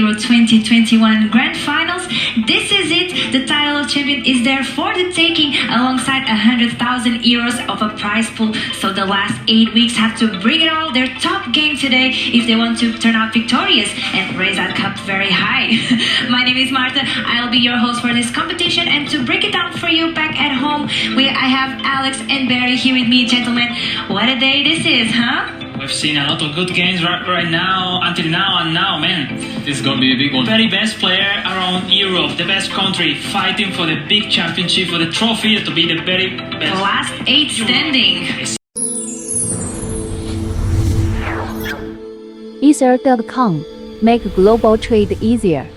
Euro 2021 Grand Finals. This is it. The title of champion is there for the taking alongside 100,000 euros of a prize pool. So the last 8 weeks have to bring it all, their top game today, if they want to turn out victorious and raise that cup very high. My name is Marta. I'll be your host for this competition, and to break it down for you back at home, I have Alex and Barry here with me. Gentlemen, what a day this is, huh? We've seen a lot of good games right now, until now, and now, man. This is gonna be a big one. Very best player around Europe, the best country, fighting for the big championship, for the trophy, to be the very best. The last 8 standing. Ether.com. Make global trade easier.